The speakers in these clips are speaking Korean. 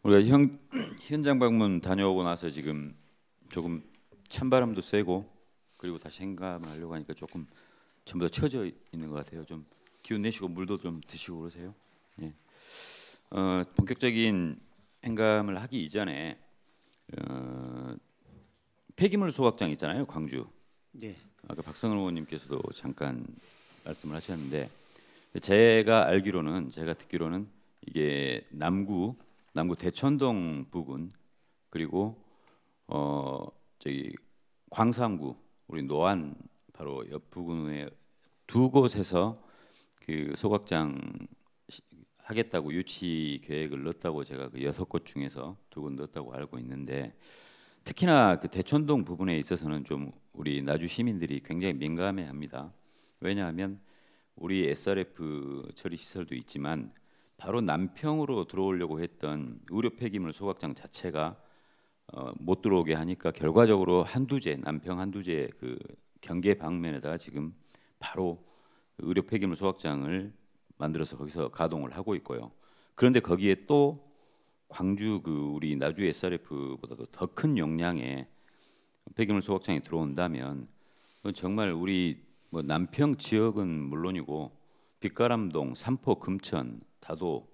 우리가 현장 방문 다녀오고 나서 지금 조금 찬바람도 세고 그리고 다시 행감을 하려고 하니까 조금 전부 다 처져 있는 것 같아요. 좀 기운 내시고 물도 좀 드시고 그러세요. 예. 본격적인 행감을 하기 이전에 폐기물 소각장 있잖아요, 광주. 네. 아까 박성은 의원님께서도 잠깐 말씀을 하셨는데 제가 듣기로는 이게 남구 대천동 부근 그리고 저기 광산구 우리 노안 바로 옆 부근에 두 곳에서 그 소각장 하겠다고 유치 계획을 넣었다고 제가 그 6곳 중에서 2곳 넣었다고 알고 있는데 특히나 그 대천동 부분에 있어서는 좀 우리 나주 시민들이 굉장히 민감해합니다. 왜냐하면 우리 SRF 처리 시설도 있지만 바로 남평으로 들어오려고 했던 의료 폐기물 소각장 자체가 못 들어오게 하니까 결과적으로 남평 한두제 그 경계 방면에다가 지금 바로 의료 폐기물 소각장을 만들어서 거기서 가동을 하고 있고요. 그런데 거기에 또 광주 그 우리 나주 SRF보다도 더 큰 용량의 폐기물 소각장이 들어온다면 그건 정말 우리 뭐 남평 지역은 물론이고 빛가람동, 삼포, 금천, 다도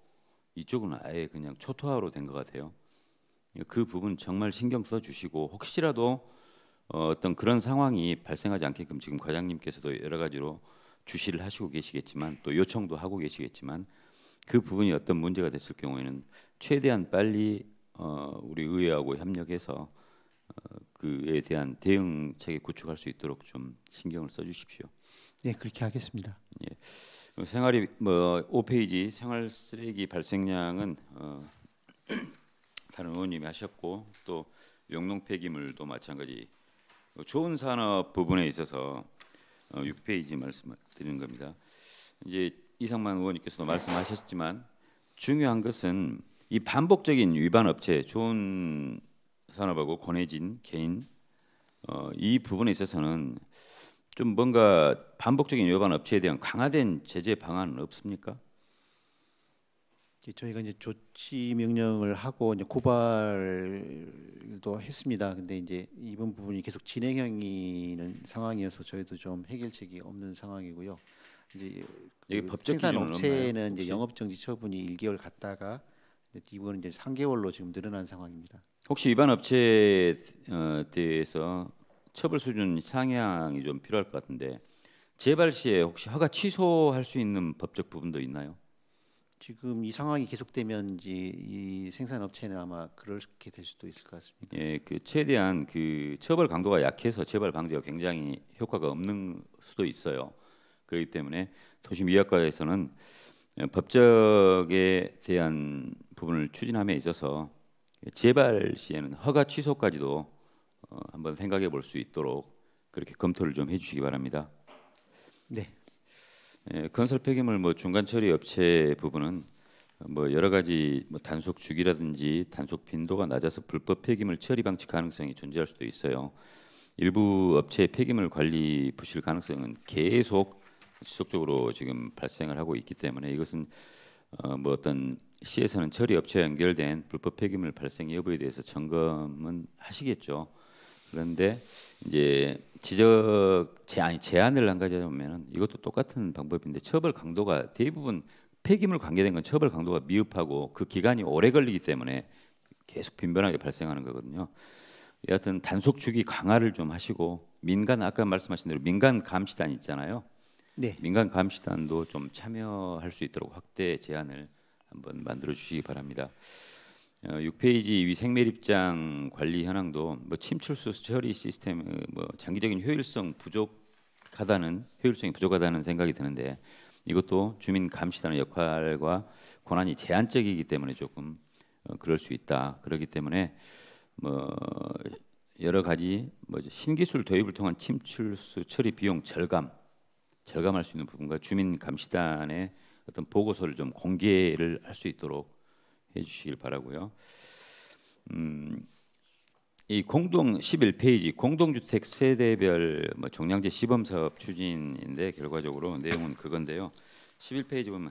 이쪽은 아예 그냥 초토화로 된 것 같아요. 그 부분 정말 신경 써 주시고 혹시라도 어떤 그런 상황이 발생하지 않게끔 지금 과장님께서도 여러 가지로 주시를 하시고 계시겠지만 또 요청도 하고 계시겠지만 그 부분이 어떤 문제가 됐을 경우에는 최대한 빨리 우리 의회하고 협력해서 그에 대한 대응책을 구축할 수 있도록 좀 신경을 써 주십시오. 네, 그렇게 하겠습니다. 예. 생활이 뭐 5페이지 생활 쓰레기 발생량은 다른 의원님이 하셨고 또 용농 폐기물도 마찬가지 좋은 산업 부분에 있어서 6페이지 말씀드리는 겁니다. 이제 이상만 의원님께서도 말씀하셨지만 중요한 것은 이 반복적인 위반 업체 좋은 산업하고 권해진 개인 이 부분에 있어서는 좀 뭔가 반복적인 위반 업체에 대한 강화된 제재 방안은 없습니까? 저희가 이제 조치 명령을 하고 이제 고발도 했습니다. 근데 이제 이번 부분이 계속 진행형인 상황이어서 저희도 좀 해결책이 없는 상황이고요. 이제 이게 그 법적 생산 기준은 없나요? 업체는 이제 혹시? 영업 정지 처분이 1개월 갔다가 이번은 이제 3개월로 지금 늘어난 상황입니다. 혹시 위반 업체에 대해서 처벌 수준 상향이 좀 필요할 것 같은데 재발 시에 혹시 허가 취소할 수 있는 법적 부분도 있나요? 지금 이 상황이 계속되면 이제 이 생산 업체는 아마 그렇게 될 수도 있을 것 같습니다. 예, 그 최대한 그 처벌 강도가 약해서 재발 방지가 굉장히 효과가 없는 수도 있어요. 그렇기 때문에 도시미화과에서는 법적에 대한 부분을 추진함에 있어서 재발 시에는 허가 취소까지도 한번 생각해 볼 수 있도록 그렇게 검토를 좀 해주시기 바랍니다. 네. 건설 폐기물 뭐 중간 처리 업체 부분은 뭐 여러 가지 뭐 단속 주기라든지 단속 빈도가 낮아서 불법 폐기물 처리 방치 가능성이 존재할 수도 있어요. 일부 업체 폐기물 관리 부실 가능성은 계속 지속적으로 지금 발생을 하고 있기 때문에 이것은 뭐 어떤 시에서는 처리 업체와 연결된 불법 폐기물 발생 여부에 대해서 점검은 하시겠죠. 그런데 이제 제안을 한 가지 하면은 이것도 똑같은 방법인데 처벌 강도가 대부분 폐기물 관계된 건 처벌 강도가 미흡하고 그 기간이 오래 걸리기 때문에 계속 빈번하게 발생하는 거거든요. 여하튼 단속 주기 강화를 좀 하시고 아까 말씀하신 대로 민간 감시단 있잖아요. 네. 민간 감시단도 좀 참여할 수 있도록 확대 제한을 한번 만들어 주시기 바랍니다. 6페이지 위생매립장 관리 현황도 뭐 침출수 처리 시스템 뭐 장기적인 효율성이 부족하다는 생각이 드는데 이것도 주민 감시단의 역할과 권한이 제한적이기 때문에 조금 그럴 수 있다. 그렇기 때문에 뭐 여러 가지 뭐 신기술 도입을 통한 침출수 처리 비용 절감할 수 있는 부분과 주민 감시단의 어떤 보고서를 좀 공개를 할 수 있도록 해주시길 바라고요. 이 공동 11페이지 공동주택 세대별 뭐 종량제 시범 사업 추진인데 결과적으로 내용은 그건데요. 11페이지 보면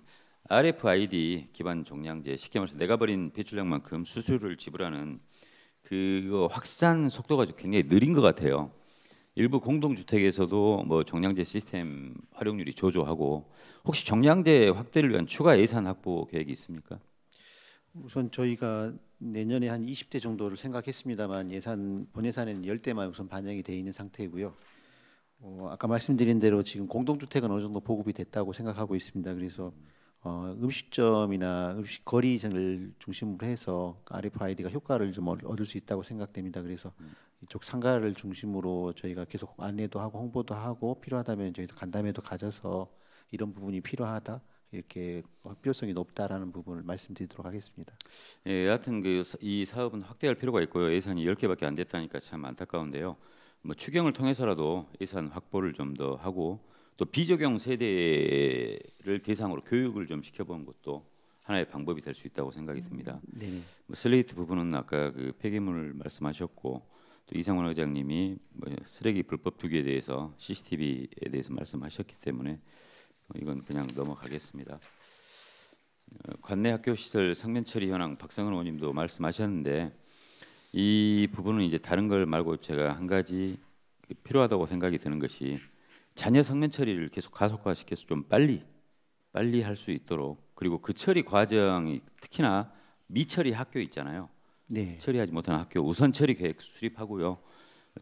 RFID 기반 종량제, 쉽게 말해서 내가 버린 배출량만큼 수수료를 지불하는 그거 확산 속도가 좀 굉장히 느린 것 같아요. 일부 공동주택에서도 뭐 종량제 시스템 활용률이 저조하고, 혹시 종량제 확대를 위한 추가 예산 확보 계획이 있습니까? 우선 저희가 내년에 한 20대 정도를 생각했습니다만 본 예산에는 10대만 우선 반영이 돼 있는 상태이고요. 아까 말씀드린 대로 지금 공동주택은 어느 정도 보급이 됐다고 생각하고 있습니다. 그래서 음식점이나 음식 거리를 중심으로 해서 RFID가 효과를 좀 얻을 수 있다고 생각됩니다. 그래서 이쪽 상가를 중심으로 저희가 계속 안내도 하고 홍보도 하고, 필요하다면 저희도 간담회도 가져서 이런 부분이 필요하다, 이렇게 필요성이 높다라는 부분을 말씀드리도록 하겠습니다. 예, 여하튼 이 사업은 확대할 필요가 있고요. 예산이 10개밖에 안 됐다니까 참 안타까운데요. 뭐 추경을 통해서라도 예산 확보를 좀 더 하고, 또 비적용 세대를 대상으로 교육을 좀 시켜보는 것도 하나의 방법이 될 수 있다고 생각이 듭니다. 네. 뭐 슬레이트 부분은 아까 그 폐기물 말씀하셨고, 또 이상원 의장님이 뭐 쓰레기 불법 투기에 대해서 CCTV에 대해서 말씀하셨기 때문에 이건 그냥 넘어가겠습니다. 관내 학교 시설 성면 처리 현황 박성은 의원님도 말씀하셨는데, 이 부분은 이제 다른 걸 말고 제가 한 가지 필요하다고 생각이 드는 것이, 자녀 성면 처리를 계속 가속화시켜서 좀 빨리 할 수 있도록, 그리고 그 처리 과정이 특히나 미처리 학교 있잖아요. 네. 처리하지 못한 학교 우선 처리 계획 수립하고요.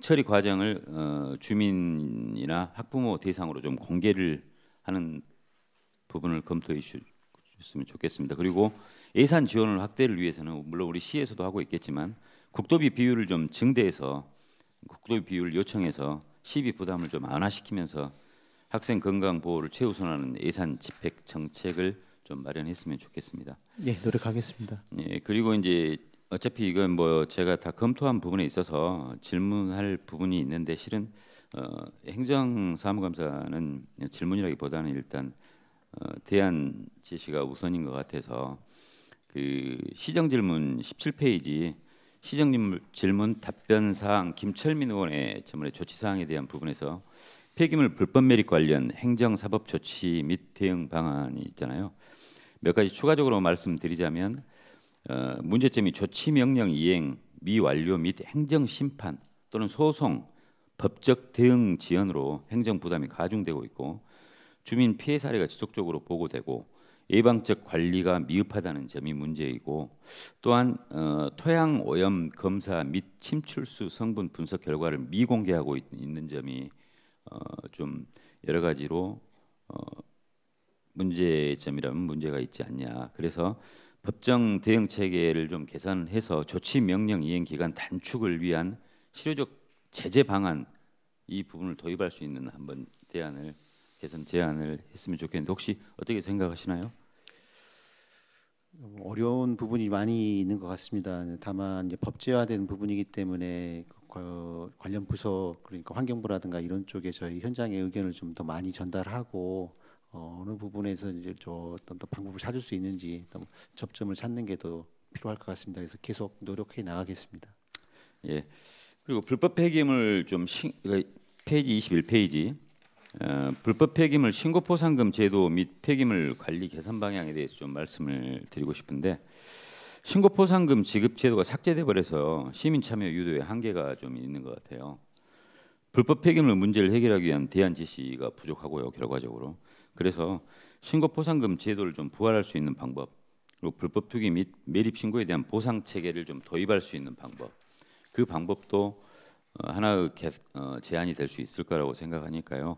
처리 과정을 주민이나 학부모 대상으로 좀 공개를 하는 부분을 검토해 주셨으면 좋겠습니다. 그리고 예산 지원을 확대를 위해서는 물론 우리 시에서도 하고 있겠지만, 국도비 비율을 좀 증대해서 국도비 비율을 요청해서 시비 부담을 좀 완화시키면서 학생 건강 보호를 최우선하는 예산 집행 정책을 좀 마련했으면 좋겠습니다. 네, 노력하겠습니다. 예, 그리고 이제 어차피 이건 뭐 제가 다 검토한 부분에 있어서 질문할 부분이 있는데, 실은 행정사무감사는 질문이라기보다는 일단 대안 제시가 우선인 것 같아서, 그 시정질문 17페이지 시정질문 답변 사항 김철민 의원의 질문의 조치 사항에 대한 부분에서 폐기물 불법 매립 관련 행정사법 조치 및 대응 방안이 있잖아요. 몇 가지 추가적으로 말씀드리자면, 문제점이 조치 명령 이행 미완료 및 행정 심판 또는 소송, 법적 대응 지연으로 행정 부담이 가중되고 있고, 주민 피해 사례가 지속적으로 보고되고 예방적 관리가 미흡하다는 점이 문제이고, 또한 토양 오염 검사 및 침출수 성분 분석 결과를 미공개하고 있는 점이 좀 여러 가지로 문제점이라면 문제가 있지 않냐. 그래서 법정 대응 체계를 좀 개선해서 조치 명령 이행 기간 단축을 위한 실효적 제재 방안, 이 부분을 도입할 수 있는 한번 개선 제안을 했으면 좋겠는데, 혹시 어떻게 생각하시나요? 어려운 부분이 많이 있는 것 같습니다. 다만 이제 법제화된 부분이기 때문에 관련 부서, 그러니까 환경부라든가 이런 쪽에 저희 현장의 의견을 좀 더 많이 전달하고, 어느 부분에서 이제 어떤 더 방법을 찾을 수 있는지 또 접점을 찾는 게 더 필요할 것 같습니다. 그래서 계속 노력해 나가겠습니다. 예. 그리고 불법 폐기물 페이지 21페이지 불법 폐기물 신고 포상금 제도 및 폐기물 관리 개선 방향에 대해서 좀 말씀을 드리고 싶은데, 신고 포상금 지급 제도가 삭제돼 버려서 시민 참여 유도에 한계가 좀 있는 것 같아요. 불법 폐기물 문제를 해결하기 위한 대안 제시가 부족하고요, 결과적으로. 그래서 신고 포상금 제도를 좀 부활할 수 있는 방법, 그리고 불법 투기 및 매립 신고에 대한 보상 체계를 좀 도입할 수 있는 방법, 그 방법도 하나의 제안이 될 수 있을 거라고 생각하니까요.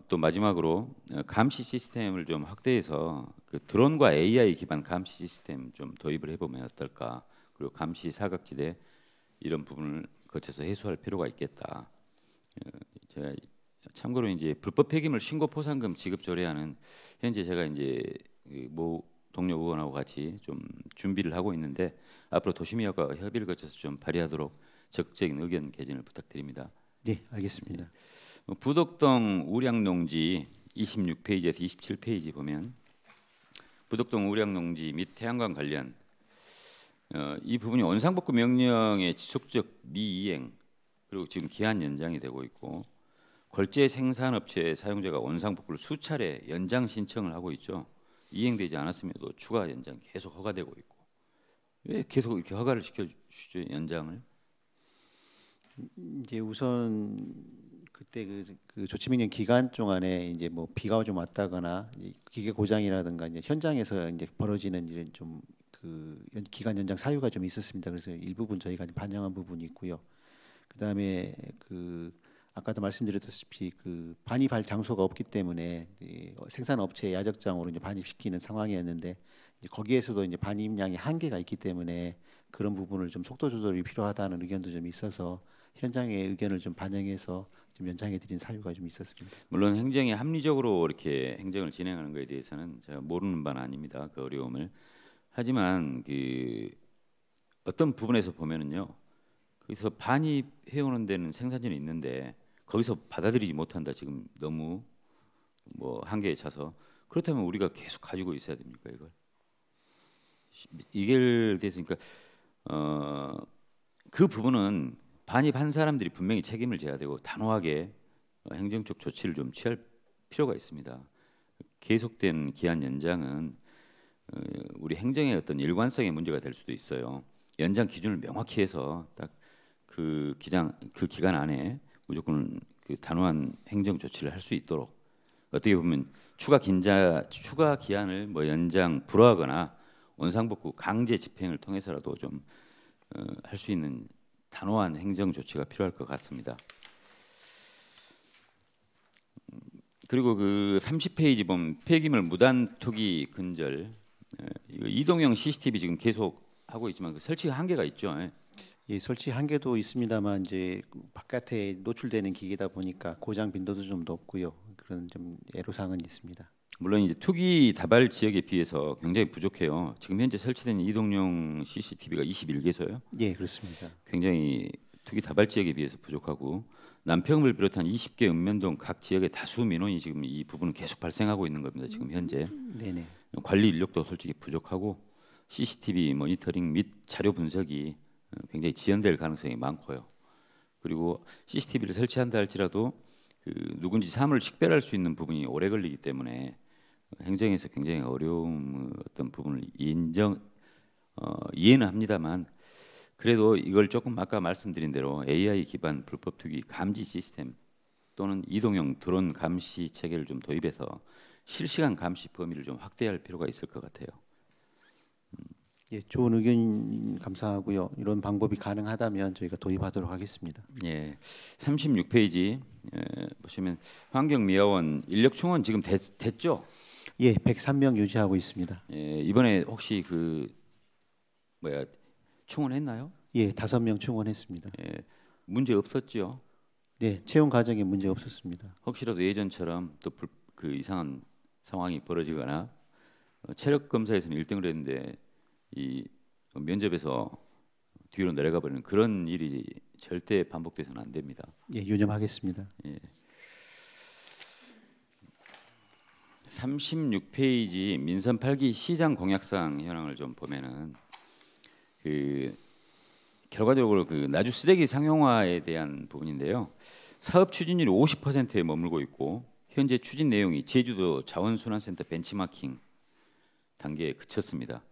또 마지막으로 감시 시스템을 좀 확대해서 그 드론과 AI 기반 감시 시스템 좀 도입을 해보면 어떨까. 그리고 감시 사각지대 이런 부분을 거쳐서 해소할 필요가 있겠다. 제가 참고로 이제 불법 폐기물 신고 포상금 지급 조례안은 현재 제가 이제 모 동료 의원하고 같이 좀 준비를 하고 있는데, 앞으로 도시미화과 협의를 거쳐서 좀 발의하도록 적극적인 의견 개진을 부탁드립니다. 네, 알겠습니다. 부덕동 우량농지 26페이지에서 27페이지 보면, 부덕동 우량농지 및 태양광 관련 이 부분이 원상복구 명령의 지속적 미이행, 그리고 지금 기한 연장이 되고 있고, 걸재 생산업체 사용자가 원상복구를 수차례 연장 신청을 하고 있죠. 이행되지 않았음에도 추가 연장 계속 허가되고 있고 왜 계속 이렇게 허가를 시켜주죠 연장을? 이제 우선 그때 그 조치명령 기간 동안에 이제 뭐 비가 좀 왔다거나 기계 고장이라든가 이제 현장에서 이제 벌어지는 이런 좀 기간 연장 사유가 좀 있었습니다. 그래서 일부분 저희가 반영한 부분이 있고요. 그다음에 아까도 말씀드렸다시피 반입할 장소가 없기 때문에 생산 업체 야적장으로 이제 반입시키는 상황이었는데 이제 거기에서도 이제 반입량이 한계가 있기 때문에 그런 부분을 좀 속도 조절이 필요하다는 의견도 좀 있어서 현장의 의견을 좀 반영해서 좀 연장해 드린 사유가 좀 있었습니다. 물론 행정이 합리적으로 이렇게 행정을 진행하는 것에 대해서는 제가 모르는 바는 아닙니다. 그 어려움을. 하지만 어떤 부분에서 보면은요. 거기서 반입해 오는 데는 생산진이 있는데 거기서 받아들이지 못한다. 지금 너무 뭐 한계에 차서 그렇다면 우리가 계속 가지고 있어야 됩니까 이걸? 이게 됐으니까 그 부분은 반입한 사람들이 분명히 책임을 져야 되고 단호하게 행정적 조치를 좀 취할 필요가 있습니다. 계속된 기한 연장은 우리 행정의 어떤 일관성의 문제가 될 수도 있어요. 연장 기준을 명확히 해서 딱 그 기간 안에 무조건 단호한 행정 조치를 할 수 있도록 어떻게 보면 추가 기한을 뭐 연장 불허하거나 원상복구 강제 집행을 통해서라도 좀 할 수 있는 단호한 행정 조치가 필요할 것 같습니다. 그리고 30페이지 보면 폐기물 무단 투기 근절 이거 이동형 CCTV 지금 계속 하고 있지만 설치 한계가 있죠. 예, 설치 한계도 있습니다만 이제 바깥에 노출되는 기계다 보니까 고장 빈도도 좀 높고요. 그런 좀 애로사항은 있습니다. 물론 이제 투기 다발 지역에 비해서 굉장히 부족해요. 지금 현재 설치된 이동용 CCTV가 21개소요. 예, 그렇습니다. 굉장히 투기 다발 지역에 비해서 부족하고 남평을 비롯한 20개 읍면동 각 지역의 다수 민원이 지금 이 부분은 계속 발생하고 있는 겁니다. 지금 현재 네네. 관리 인력도 솔직히 부족하고 CCTV 모니터링 및 자료 분석이 굉장히 지연될 가능성이 많고요. 그리고 CCTV를 설치한다 할지라도 누군지 사물을 식별할 수 있는 부분이 오래 걸리기 때문에 행정에서 굉장히 어려운 어떤 부분을 이해는 합니다만 그래도 이걸 조금 아까 말씀드린 대로 AI 기반 불법 투기 감지 시스템 또는 이동형 드론 감시 체계를 좀 도입해서 실시간 감시 범위를 좀 확대할 필요가 있을 것 같아요. 예, 좋은 의견 감사하고요. 이런 방법이 가능하다면 저희가 도입하도록 하겠습니다. 예, 36페이지 보시면 환경미화원 인력 충원 지금 됐죠? 예, 103명 유지하고 있습니다. 예, 이번에 혹시 충원했나요? 예, 5명 충원했습니다. 예, 문제 없었죠? 네, 채용 과정에 문제 없었습니다. 혹시라도 예전처럼 또 이상한 상황이 벌어지거나 체력 검사에서는 1등을 했는데 이 면접에서 뒤로 내려가 버리는 그런 일이 절대 반복돼서는 안 됩니다. 예, 유념하겠습니다. 예. 36페이지 민선 8기 시장 공약사항 현황을 좀 보면은 결과적으로 나주 쓰레기 상용화에 대한 부분인데요. 사업 추진율이 50%에 머물고 있고 현재 추진 내용이 제주도 자원순환센터 벤치마킹 단계에 그쳤습니다.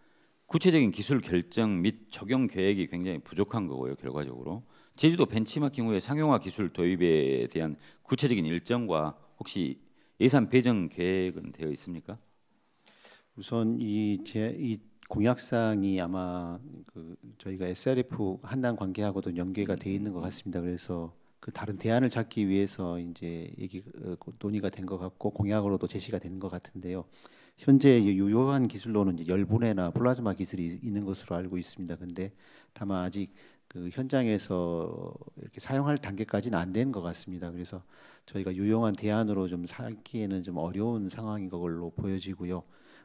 구체적인 기술 결정 및 적용 계획이 굉장히 부족한 거고요. 결과적으로 제주도 벤치마킹 후에 상용화 기술 도입에 대한 구체적인 일정과 혹시 예산 배정 계획은 되어 있습니까? 우선 이 공약사항이 아마 저희가 SRF 한당 관계하고도 연계가 돼 있는 것 같습니다. 그래서 다른 대안을 찾기 위해서 이제 논의가 된 것 같고 공약으로도 제시가 되는 것 같은데요. 현재 유효한 기술로는 이제 열분해나 플라즈마 기술이 있는 것으로 알고 있습니다. 근데 다만 아직 현장에서 이렇게 사용할 단계까지는 안 된 것 같습니다. 그래서 저희가 유용한 대안으로 좀 삼기에는 좀 어려운 상황인 걸로 보여지고요.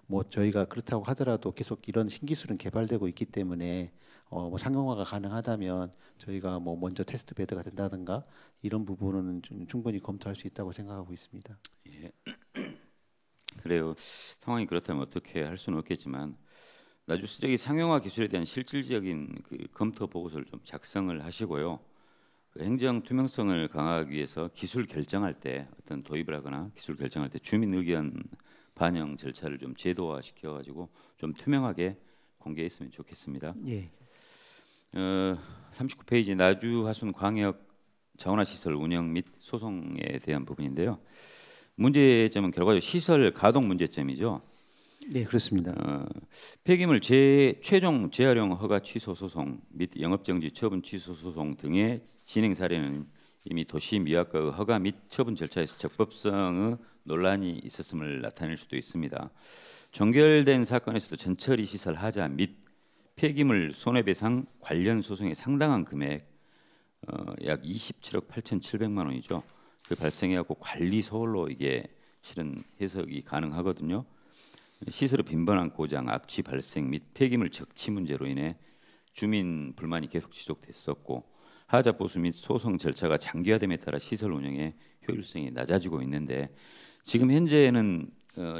뭐 저희가 그렇다고 하더라도 계속 이런 신기술은 개발되고 있기 때문에 뭐 상용화가 가능하다면 저희가 뭐 먼저 테스트 베드가 된다든가 이런 부분은 좀 충분히 검토할 수 있다고 생각하고 있습니다. 예. 그래요. 상황이 그렇다면 어떻게 할 수는 없겠지만 나주 쓰레기 상용화 기술에 대한 실질적인 검토 보고서를 좀 작성을 하시고요. 행정 투명성을 강화하기 위해서 기술 결정할 때 어떤 도입을 하거나 기술 결정할 때 주민 의견 반영 절차를 좀 제도화 시켜가지고 좀 투명하게 공개했으면 좋겠습니다. 예. 39페이지 나주 하순 광역 자원화 시설 운영 및 소송에 대한 부분인데요. 문제점은 결과적으로 시설 가동 문제점이죠. 네, 그렇습니다. 폐기물 최종 재활용 허가 취소 소송 및 영업정지 처분 취소 소송 등의 진행 사례는 이미 도시미화과의 허가 및 처분 절차에서 적법성의 논란이 있었음을 나타낼 수도 있습니다. 종결된 사건에서도 전처리 시설 하자 및 폐기물 손해배상 관련 소송의 상당한 금액 약 27억 8,700만 원이죠. 그 발생해갖고 관리 소홀로 이게 실은 해석이 가능하거든요. 시설의 빈번한 고장, 악취 발생 및 폐기물 적치 문제로 인해 주민 불만이 계속 지속됐었고 하자 보수 및 소송 절차가 장기화됨에 따라 시설 운영의 효율성이 낮아지고 있는데 지금 현재는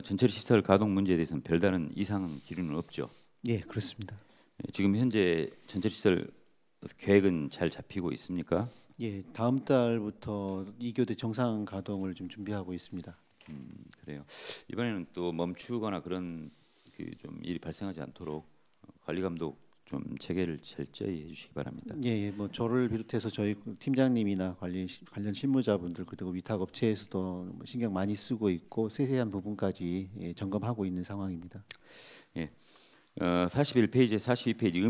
전처리 시설 가동 문제에 대해서는 별다른 이상 기류는 없죠. 예, 그렇습니다. 지금 현재 전처리 시설 계획은 잘 잡히고 있습니까? 예, 다음 달부터 2교대 정상 가동을 좀 준비하고 있습니다. 그래요. 이번에는 또 멈추거나 그런 그 좀 일이 발생하지 않도록 관리 감독 좀 체계를 철저히 해주시기 바랍니다. 예, 예, 뭐 저를 비롯해서 저희 팀장님이나 관련 실무자분들 그리고 위탁 업체에서도 뭐 신경 많이 쓰고 있고 세세한 부분까지 예, 점검하고 있는 상황입니다. 예. 41페이지, 42페이지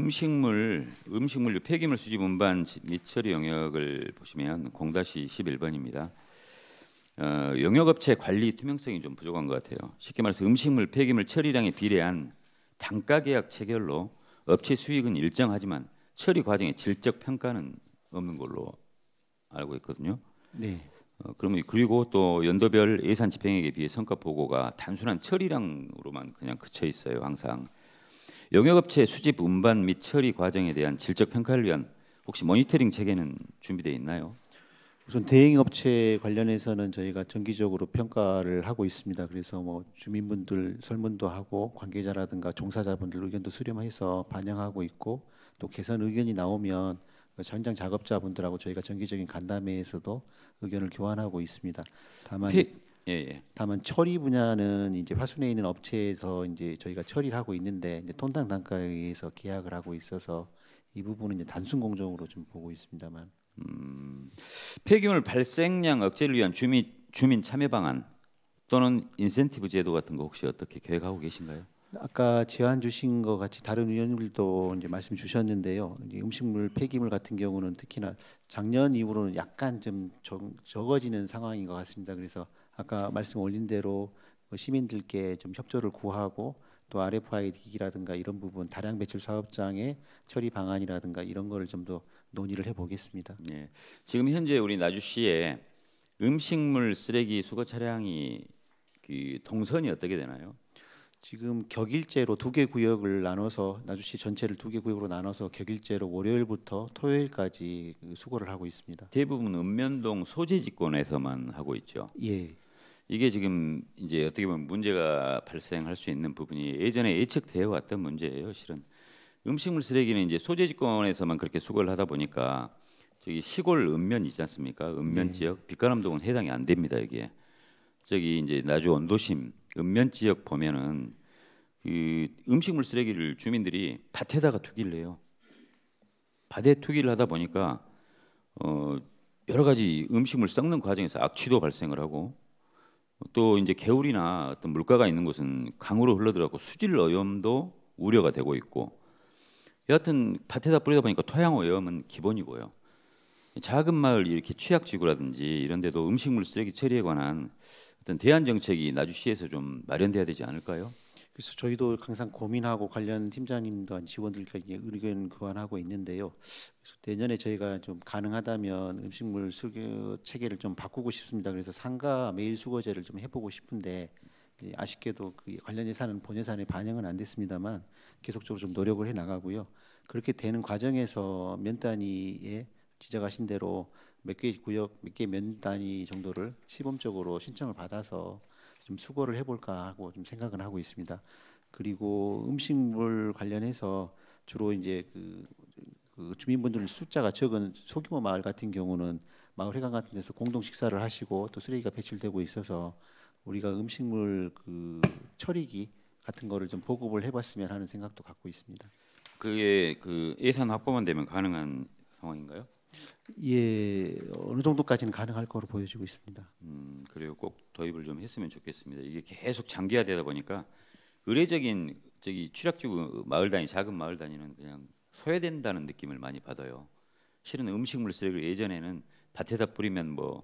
음식물류 폐기물 수집 운반 및 처리 영역을 보시면 0-11번입니다. 용역업체 관리 투명성이 좀 부족한 것 같아요. 쉽게 말해서 음식물 폐기물 처리량에 비례한 단가 계약 체결로 업체 수익은 일정하지만 처리 과정의 질적 평가는 없는 걸로 알고 있거든요. 네. 그러면 그리고 또 연도별 예산 집행액에 비해 성과 보고가 단순한 처리량으로만 그냥 그쳐 있어요. 항상 용역업체 수집 운반 및 처리 과정에 대한 질적 평가를 위한 혹시 모니터링 체계는 준비되어 있나요? 우선 대행업체 관련해서는 저희가 정기적으로 평가를 하고 있습니다. 그래서 뭐 주민분들 설문도 하고 관계자라든가 종사자분들 의견도 수렴해서 반영하고 있고 또 개선 의견이 나오면 그 현장 작업자분들하고 저희가 정기적인 간담회에서도 의견을 교환하고 있습니다. 다만 다만 처리 분야는 이제 화순에 있는 업체에서 이제 저희가 처리를 하고 있는데 이제 톤당 단가에 의해서 계약을 하고 있어서 이 부분은 이제 단순 공정으로 좀 보고 있습니다만. 폐기물 발생량 억제를 위한 주민 참여 방안 또는 인센티브 제도 같은 거 혹시 어떻게 계획하고 계신가요? 아까 제안 주신 것 같이 다른 의원님들도 이제 말씀 주셨는데요. 이제 음식물 폐기물 같은 경우는 특히나 작년 이후로는 약간 좀 적어지는 상황인 것 같습니다. 그래서 아까 말씀 올린 대로 시민들께 좀 협조를 구하고 또 RFID 기기라든가 이런 부분 다량 배출 사업장의 처리 방안이라든가 이런 거를 좀 더 논의를 해보겠습니다. 네. 지금 현재 우리 나주시에 음식물 쓰레기 수거 차량이 그 동선이 어떻게 되나요? 지금 격일제로 2개 구역을 나눠서 나주시 전체를 2개 구역으로 나눠서 격일제로 월요일부터 토요일까지 수거를 하고 있습니다. 대부분 읍면동 소재지권에서만 하고 있죠. 예. 이게 지금 이제 어떻게 보면 문제가 발생할 수 있는 부분이 예전에 예측되어 왔던 문제예요. 실은 음식물 쓰레기는 이제 소재지권에서만 그렇게 수거를 하다 보니까 저기 시골 읍면 있지 않습니까? 읍면 지역 빛가람동은 해당이 안 됩니다. 이게 저기 이제 나주 원도심 읍면 지역 보면은 그 음식물 쓰레기를 주민들이 밭에다가 투기를 해요. 밭에 투기를 하다 보니까 여러 가지 음식물 썩는 과정에서 악취도 발생을 하고 또 이제 개울이나 어떤 물가가 있는 곳은 강으로 흘러들어가고 수질 오염도 우려가 되고 있고 여하튼 밭에다 뿌리다 보니까 토양 오염은 기본이고요. 작은 마을 이렇게 취약지구라든지 이런 데도 음식물 쓰레기 처리에 관한 어떤 대안 정책이 나주시에서 좀 마련돼야 되지 않을까요? 그래서 저희도 항상 고민하고 관련 팀장님과 직원들과 의견 교환하고 있는데요. 그래서 내년에 저희가 좀 가능하다면 음식물 수거 체계를 좀 바꾸고 싶습니다. 그래서 상가 매일 수거제를 좀 해보고 싶은데 아쉽게도 그 관련 예산은 본 예산에 반영은 안 됐습니다만 계속적으로 좀 노력을 해 나가고요. 그렇게 되는 과정에서 면 단위에 지적하신 대로 몇 개 구역, 몇 개 면 단위 정도를 시범적으로 신청을 받아서 좀 수거를 해볼까 하고 좀 생각은 하고 있습니다. 그리고 음식물 관련해서 주로 이제 그 주민분들 숫자가 적은 소규모 마을 같은 경우는 마을 회관 같은 데서 공동 식사를 하시고 또 쓰레기가 배출되고 있어서 우리가 음식물 그 처리기 같은 거를 좀 보급을 해봤으면 하는 생각도 갖고 있습니다. 그게 그 예산 확보만 되면 가능한 상황인가요? 예, 어느 정도까지는 가능할 거로 보여지고 있습니다. 그리고 꼭 도입을 좀 했으면 좋겠습니다. 이게 계속 장기화되다 보니까 의례적인 저기 취락지구 마을 단위 작은 마을 단위는 그냥 소외된다는 느낌을 많이 받아요. 실은 음식물 쓰레기를 예전에는 밭에다 뿌리면 뭐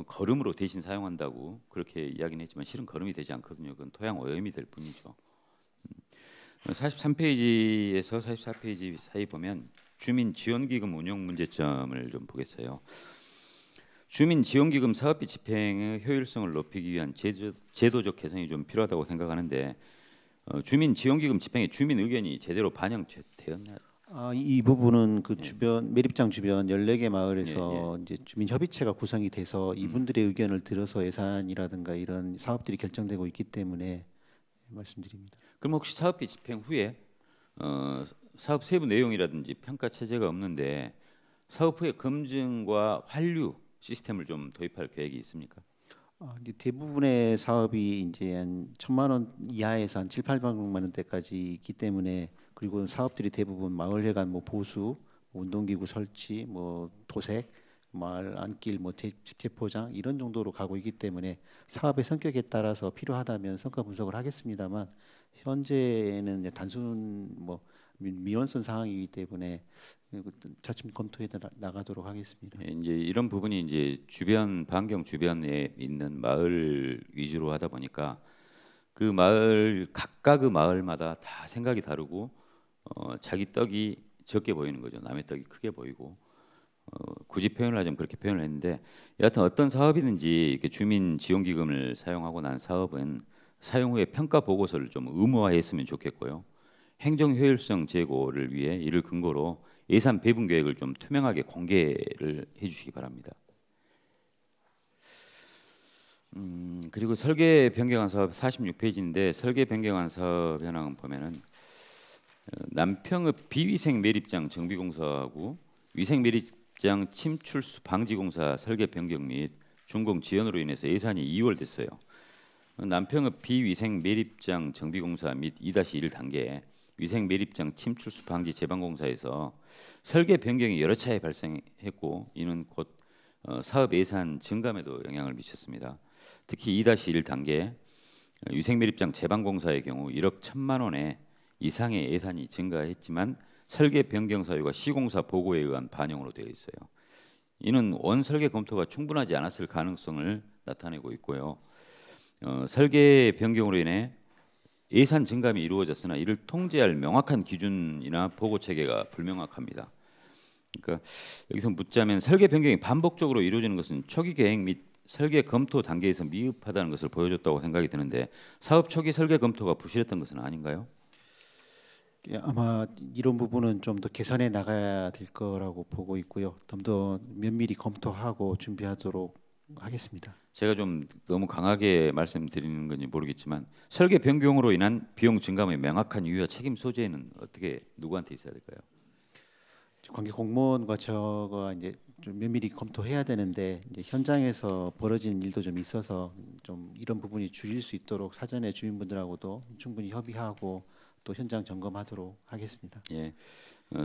거름으로 대신 사용한다고 그렇게 이야기는 했지만 실은 거름이 되지 않거든요. 그건 토양 오염이 될 뿐이죠. 43페이지에서 44페이지 사이 보면 주민지원기금 운용 문제점을 좀 보겠어요. 주민지원기금 사업비 집행의 효율성을 높이기 위한 제도적 개선이 좀 필요하다고 생각하는데 주민지원기금 집행에 주민 의견이 제대로 반영되었나요? 이 부분은 그 주변 매립장 주변 14개 마을에서 예. 이제 주민 협의체가 구성이 돼서 이분들의 의견을 들어서 예산이라든가 이런 사업들이 결정되고 있기 때문에 말씀드립니다. 그럼 혹시 사업비 집행 후에 사업 세부 내용이라든지 평가 체제가 없는데 사업 후에 검증과 환류 시스템을 좀 도입할 계획이 있습니까? 이제 대부분의 사업이 이제 한 1,000만 원 이하에서 한 7, 800만 원대까지 있기 때문에 그리고 사업들이 대부분 마을회관 뭐 보수, 뭐 운동기구 설치, 뭐 도색, 마을 안길, 뭐 집재포장 이런 정도로 가고 있기 때문에 사업의 성격에 따라서 필요하다면 성과 분석을 하겠습니다만 현재는 이제 단순 뭐 미완성 상황이기 때문에 차츰 검토해 나가도록 하겠습니다. 예, 이제 이런 부분이 이제 주변 반경 주변에 있는 마을 위주로 하다 보니까 그 마을 각각의 마을마다 다 생각이 다르고 자기 떡이 적게 보이는 거죠. 남의 떡이 크게 보이고 굳이 표현을 하자면 그렇게 표현을 했는데 여하튼 어떤 사업이든지 이렇게 주민 지원기금을 사용하고 난 사업은 사용 후에 평가 보고서를 좀 의무화했으면 좋겠고요. 행정 효율성 제고를 위해 이를 근거로 예산 배분 계획을 좀 투명하게 공개를 해주시기 바랍니다. 그리고 설계 변경안 사업 46페이지인데 설계 변경안 사업 현황 보면은 남평읍 비위생 매립장 정비공사하고 위생 매립장 침출수 방지공사 설계 변경 및 준공 지연으로 인해서 예산이 2월 됐어요. 남평읍 비위생 매립장 정비공사 및 2-1 단계 위생 매립장 침출수 방지 재방공사에서 설계 변경이 여러 차례 발생했고 이는 곧 사업 예산 증감에도 영향을 미쳤습니다. 특히 2-1 단계 위생 매립장 재방공사의 경우 1억 1천만 원의 이상의 예산이 증가했지만 설계 변경 사유가 시공사 보고에 의한 반영으로 되어 있어요. 이는 원 설계 검토가 충분하지 않았을 가능성을 나타내고 있고요. 설계 변경으로 인해 예산 증감이 이루어졌으나 이를 통제할 명확한 기준이나 보고 체계가 불명확합니다. 그러니까 여기서 묻자면 설계 변경이 반복적으로 이루어지는 것은 초기 계획 및 설계 검토 단계에서 미흡하다는 것을 보여줬다고 생각이 드는데 사업 초기 설계 검토가 부실했던 것은 아닌가요? 아마 이런 부분은 좀 더 개선해 나가야 될 거라고 보고 있고요. 좀 더 면밀히 검토하고 준비하도록 하겠습니다. 제가 좀 너무 강하게 말씀드리는 건지 모르겠지만 설계 변경으로 인한 비용 증감의 명확한 이유와 책임 소재는 어떻게 누구한테 있어야 될까요? 관계 공무원과 저가 이제 좀 면밀히 검토해야 되는데 이제 현장에서 벌어진 일도 좀 있어서 좀 이런 부분이 줄일 수 있도록 사전에 주민분들하고도 충분히 협의하고 또 현장 점검하도록 하겠습니다. 예,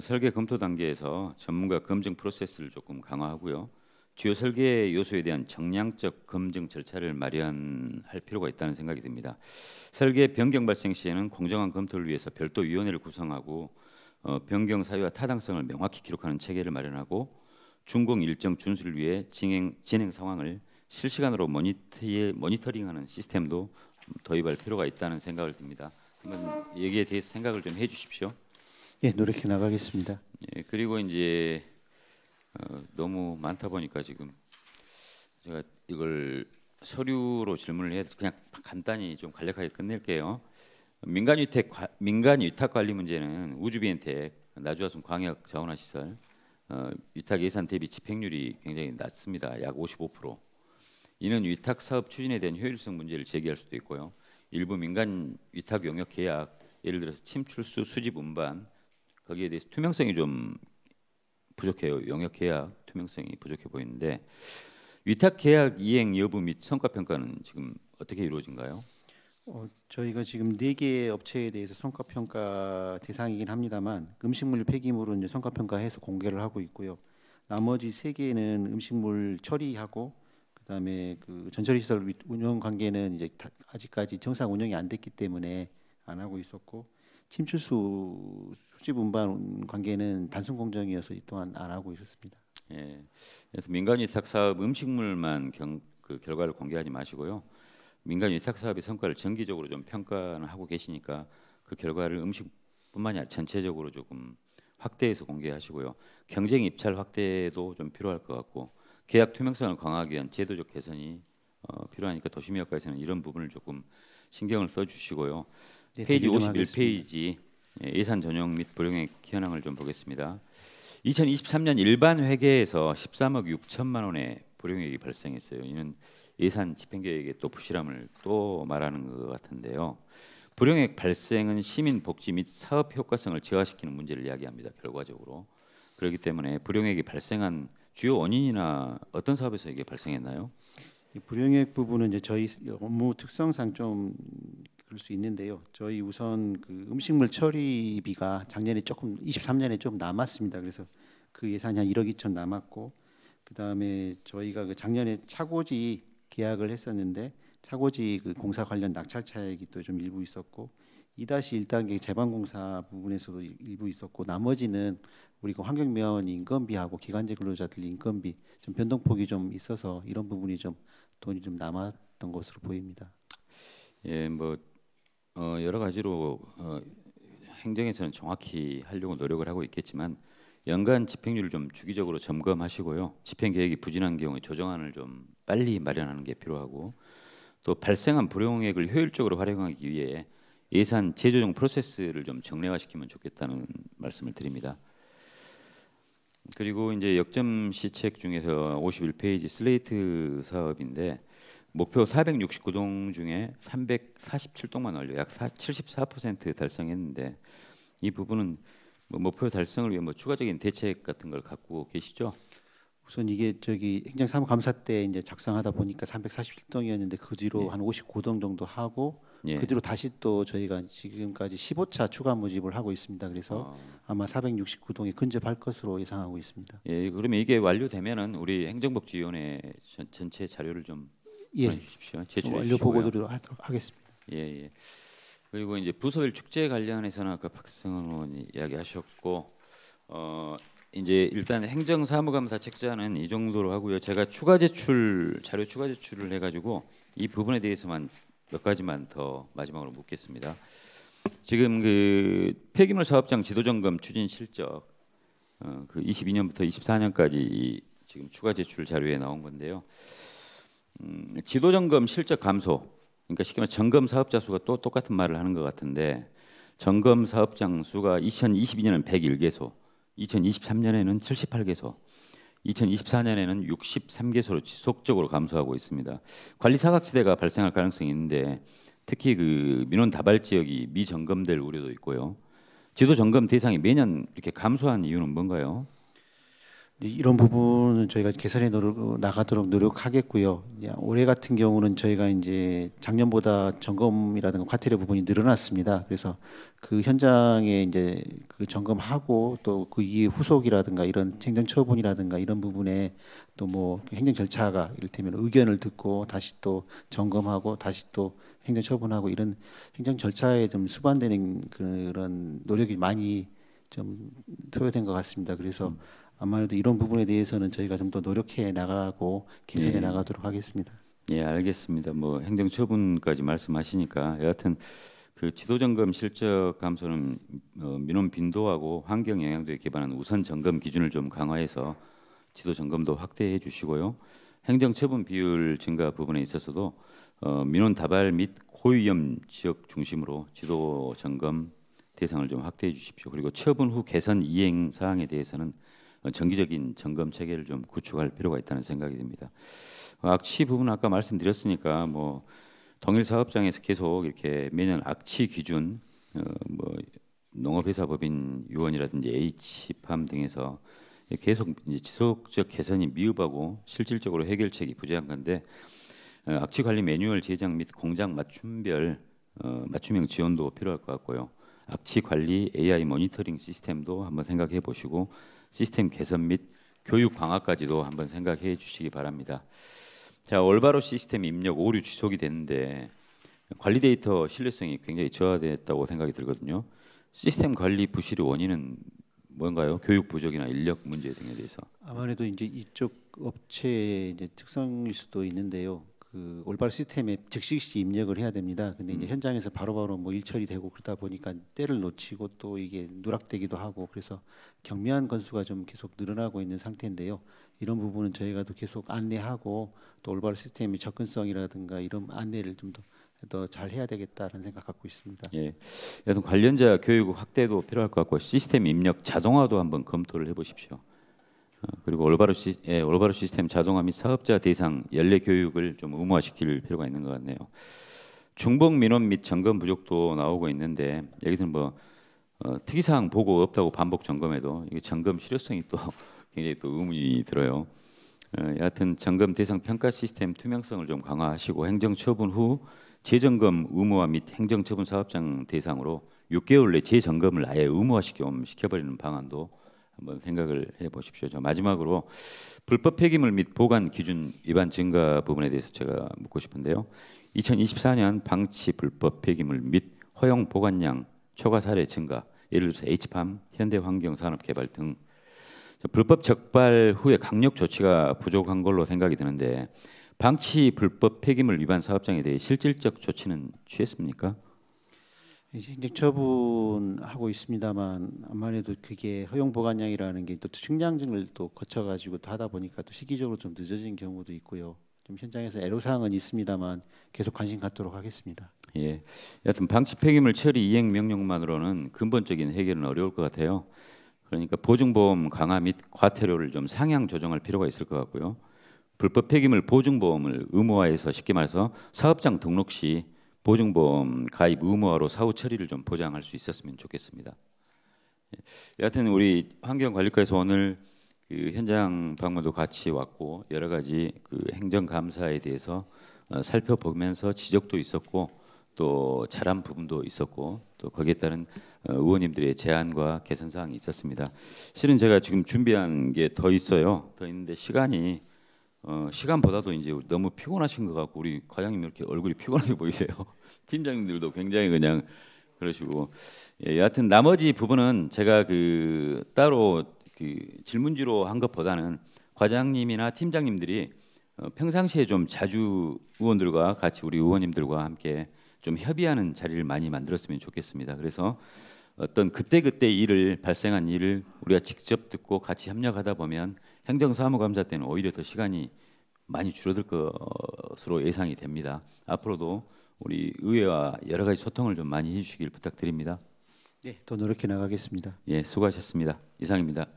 설계 검토 단계에서 전문가 검증 프로세스를 조금 강화하고요. 주요 설계 요소에 대한 정량적 검증 절차를 마련할 필요가 있다는 생각이 듭니다. 설계 변경 발생 시에는 공정한 검토를 위해서 별도 위원회를 구성하고 변경 사유와 타당성을 명확히 기록하는 체계를 마련하고 준공 일정 준수를 위해 진행 상황을 실시간으로 모니터링하는 시스템도 도입할 필요가 있다는 생각을 듭니다. 한번 여기에 대해서 생각을 좀 해주십시오. 예, 노력해 나가겠습니다. 예, 그리고 이제 너무 많다 보니까 지금 제가 이걸 서류로 질문을 해서 그냥 간단히 좀 간략하게 끝낼게요. 민간 위탁 관리 문제는 우주비엔텍, 나주화순 광역 자원화 시설 위탁 예산 대비 집행률이 굉장히 낮습니다. 약 55%. 이는 위탁 사업 추진에 대한 효율성 문제를 제기할 수도 있고요. 일부 민간 위탁 용역 계약, 예를 들어서 침출수 수집 운반 거기에 대해서 투명성이 좀 부족해요. 용역 계약 투명성이 부족해 보이는데 위탁 계약 이행 여부 및 성과 평가는 지금 어떻게 이루어진가요? 저희가 지금 4개의 업체에 대해서 성과 평가 대상이긴 합니다만 음식물 폐기물은 이제 성과 평가해서 공개를 하고 있고요. 나머지 3개는 음식물 처리하고 그다음에 그 전처리 시설 운영 관계는 이제 아직까지 정상 운영이 안 됐기 때문에 안 하고 있었고 침출수 수집 운반 관계는 단순 공정이어서 이 또한 안 하고 있었습니다. 예. 그래서 민간 위탁 사업 음식물만 그 결과를 공개하지 마시고요. 민간 위탁 사업의 성과를 정기적으로 좀 평가는 하고 계시니까 그 결과를 음식뿐만이 아니라 전체적으로 조금 확대해서 공개하시고요. 경쟁 입찰 확대도 좀 필요할 것 같고 계약 투명성을 강화하기 위한 제도적 개선이 필요하니까 도심의학과에서는 이런 부분을 조금 신경을 써주시고요. 네, 페이지 대기 좀 하겠습니다. 51페이지 예산 전용 및 불용액 현황을 좀 보겠습니다. 2023년 일반 회계에서 13억 6천만 원의 불용액이 발생했어요. 이는 예산 집행 계획의 또 부실함을 또 말하는 것 같은데요. 불용액 발생은 시민 복지 및 사업 효과성을 저하시키는 문제를 이야기합니다. 결과적으로. 그렇기 때문에 불용액이 발생한 주요 원인이나 어떤 사업에서 이게 발생했나요? 이 불용액 부분은 이제 저희 업무 특성상 좀 그럴 수 있는데요. 저희 우선 그 음식물 처리비가 작년에 조금 23년에 좀 남았습니다. 그래서 그 예산이 한 1억 2천 남았고 그다음에 저희가 그 작년에 차고지 계약을 했었는데 차고지 그 공사 관련 낙찰 차익이 또 좀 일부 있었고 2-1단계 재방공사 부분에서도 일부 있었고 나머지는 우리 그 환경미화원 인건비하고 기간제 근로자들 인건비 좀 변동폭이 좀 있어서 이런 부분이 좀 돈이 좀 남았던 것으로 보입니다. 예, 뭐 여러 가지로 행정에서는 정확히 하려고 노력을 하고 있겠지만 연간 집행률을 좀 주기적으로 점검하시고요. 집행 계획이 부진한 경우에 조정안을 좀 빨리 마련하는 게 필요하고 또 발생한 불용액을 효율적으로 활용하기 위해 예산 재조정 프로세스를 좀 정례화시키면 좋겠다는 말씀을 드립니다. 그리고 이제 역점 시책 중에서 51페이지 슬레이트 사업인데 목표 469동 중에 347동만 완료, 약 74% 달성했는데 이 부분은 뭐 목표 달성을 위해 뭐 추가적인 대책 같은 걸 갖고 계시죠? 우선 이게 저기 행정사무감사 때 이제 작성하다 보니까 347동이었는데 그 뒤로 예. 한 59동 정도 하고 예. 그 뒤로 다시 또 저희가 지금까지 15차 추가 모집을 하고 있습니다. 그래서 아마 469동에 근접할 것으로 예상하고 있습니다. 예, 그러면 이게 완료되면은 우리 행정복지위원회 전체 자료를 좀 예, 보내주십시오. 제출해 완료 주시고요. 보고드리도록 하도록 하겠습니다. 예, 예. 그리고 이제 부서별 축제 관련해서는 아까 박성원 의원이 이야기하셨고 이제 일단 행정사무감사 책자는 이 정도로 하고요. 제가 자료 추가 제출을 해가지고 이 부분에 대해서만 몇 가지만 더 마지막으로 묻겠습니다. 지금 그 폐기물 사업장 지도점검 추진 실적 그 22년부터 24년까지 지금 추가 제출 자료에 나온 건데요. 지도점검 실적 감소. 그러니까 쉽게 말해 점검 사업자 수가 또 똑같은 말을 하는 것 같은데 점검 사업장 수가 2022년은 101개소, 2023년에는 78개소, 2024년에는 63개소로 지속적으로 감소하고 있습니다. 관리 사각지대가 발생할 가능성이 있는데 특히 그 민원 다발 지역이 미점검될 우려도 있고요. 지도 점검 대상이 매년 이렇게 감소한 이유는 뭔가요? 이런 부분은 저희가 개선해 나가도록 노력하겠고요. 올해 같은 경우는 저희가 이제 작년보다 점검이라든가 과태료 부분이 늘어났습니다. 그래서 그 현장에 이제 그 점검하고 또 그 이후 후속이라든가 이런 행정 처분이라든가 이런 부분에 또 뭐 행정 절차가 이를테면 의견을 듣고 다시 또 점검하고 다시 또 행정 처분하고 이런 행정 절차에 좀 수반되는 그런 노력이 많이 좀 소요된 것 같습니다. 그래서 아마도 이런 부분에 대해서는 저희가 좀 더 노력해 나가고 개선해 예. 나가도록 하겠습니다. 예, 알겠습니다. 뭐 행정 처분까지 말씀하시니까 여하튼 그 지도 점검 실적 감소는 민원 빈도하고 환경 영향도에 기반한 우선 점검 기준을 좀 강화해서 지도 점검도 확대해 주시고요. 행정 처분 비율 증가 부분에 있어서도 민원 다발 및 고위험 지역 중심으로 지도 점검 대상을 좀 확대해 주십시오. 그리고 처분 후 개선 이행 사항에 대해서는 정기적인 점검 체계를 좀 구축할 필요가 있다는 생각이 듭니다. 악취 부분 아까 말씀드렸으니까 뭐 동일 사업장에서 계속 이렇게 매년 악취 기준 뭐 농업회사법인 유원이라든지 H팜 등에서 계속 이제 지속적 개선이 미흡하고 실질적으로 해결책이 부재한 건데 악취 관리 매뉴얼 제작 및 공장 맞춤별 맞춤형 지원도 필요할 것 같고요. 악취 관리 AI 모니터링 시스템도 한번 생각해 보시고 시스템 개선 및 교육 강화까지도 한번 생각해 주시기 바랍니다. 자, 올바로 시스템 입력 오류 지속이 됐는데 관리 데이터 신뢰성이 굉장히 저하됐다고 생각이 들거든요. 시스템 관리 부실의 원인은 뭔가요? 교육 부족이나 인력 문제 등에 대해서. 아무래도 이제 이쪽 업체의 이제 특성일 수도 있는데요. 그 올바른 시스템에 즉시 입력을 해야 됩니다. 근데 이제 현장에서 바로바로 뭐 일 처리되고 그러다 보니까 때를 놓치고 또 이게 누락되기도 하고 그래서 경미한 건수가 좀 계속 늘어나고 있는 상태인데요. 이런 부분은 저희가 또 계속 안내하고 또 올바른 시스템의 접근성이라든가 이런 안내를 좀 더 잘 해야 되겠다라는 생각 갖고 있습니다. 예, 여튼 관련자 교육 확대도 필요할 것 같고 시스템 입력 자동화도 한번 검토를 해보십시오. 그리고 올바로 시스템 자동화 및 사업자 대상 연례 교육을 좀 의무화시킬 필요가 있는 것 같네요. 중복 민원 및 점검 부족도 나오고 있는데 여기서는 뭐 특이사항 보고 없다고 반복 점검해도 이게 점검 실효성이 또 굉장히 또 의문이 들어요. 여하튼 점검 대상 평가 시스템 투명성을 좀 강화하시고 행정처분 후 재점검 의무화 및 행정처분 사업장 대상으로 6개월 내 재점검을 아예 의무화시켜버리는 방안도 한번 생각을 해보십시오. 저 마지막으로 불법 폐기물 및 보관 기준 위반 증가 부분에 대해서 제가 묻고 싶은데요. 2024년 방치 불법 폐기물 및 허용 보관량 초과 사례 증가, 예를 들어서 H팜, 현대환경산업개발 등 불법 적발 후에 강력 조치가 부족한 걸로 생각이 드는데 방치 불법 폐기물 위반 사업장에 대해 실질적 조치는 취했습니까? 이제 행정처분하고 있습니다만 아무래도 그게 허용 보관량이라는 게 또 측량증을 또 거쳐가지고 또 하다 보니까 또 시기적으로 좀 늦어진 경우도 있고요. 좀 현장에서 애로사항은 있습니다만 계속 관심 갖도록 하겠습니다. 예, 여하튼 방치 폐기물 처리 이행 명령만으로는 근본적인 해결은 어려울 것 같아요. 그러니까 보증보험 강화 및 과태료를 좀 상향 조정할 필요가 있을 것 같고요. 불법 폐기물 보증보험을 의무화해서 쉽게 말해서 사업장 등록 시 보증보험 가입 의무화로 사후 처리를 좀 보장할 수 있었으면 좋겠습니다. 여하튼 우리 환경관리과에서 오늘 그 현장 방문도 같이 왔고 여러 가지 그 행정감사에 대해서 살펴보면서 지적도 있었고 또 잘한 부분도 있었고 또 거기에 따른 의원님들의 제안과 개선 사항이 있었습니다. 실은 제가 지금 준비한 게 더 있어요. 더 있는데 시간보다도 이제 너무 피곤하신 것 같고 우리 과장님 이렇게 얼굴이 피곤하게 보이세요. 팀장님들도 굉장히 그냥 그러시고 여하튼 나머지 부분은 제가 그 따로 그 질문지로 한 것보다는 과장님이나 팀장님들이 평상시에 좀 자주 의원들과 같이 우리 의원님들과 함께 좀 협의하는 자리를 많이 만들었으면 좋겠습니다. 그래서 어떤 그때그때 발생한 일을 우리가 직접 듣고 같이 협력하다 보면 행정사무감사 때는 오히려 더 시간이 많이 줄어들 것으로 예상이 됩니다. 앞으로도 우리 의회와 여러 가지 소통을 좀 많이 해주시길 부탁드립니다. 네, 더 노력해 나가겠습니다. 예, 수고하셨습니다. 이상입니다.